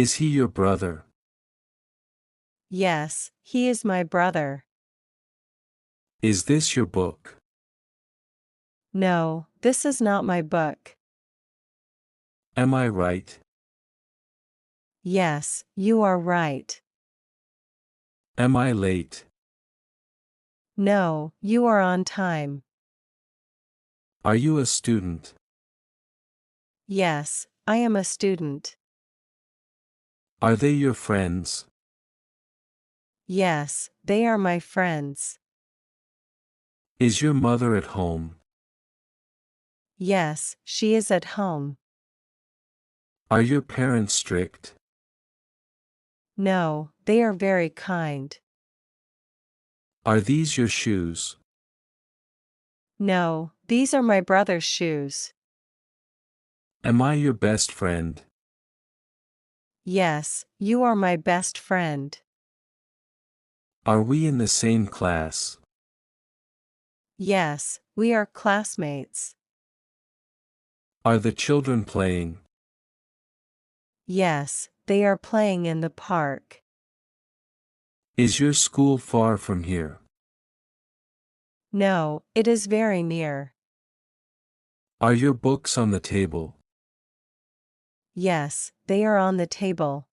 Is he your brother? Yes, he is my brother. Is this your book? No, this is not my book. Am I right? Yes, you are right. Am I late? No, you are on time. Are you a student? Yes, I am a student. Are they your friends? Yes, they are my friends. Is your mother at home? Yes, she is at home. Are your parents strict? No, they are very kind. Are these your shoes? No, these are my brother's shoes. Am I your best friend? Yes, you are my best friend. Are we in the same class? Yes, we are classmates. Are the children playing? Yes, they are playing in the park. Is your school far from here? No, it is very near. Are your books on the table? Yes, they are on the table.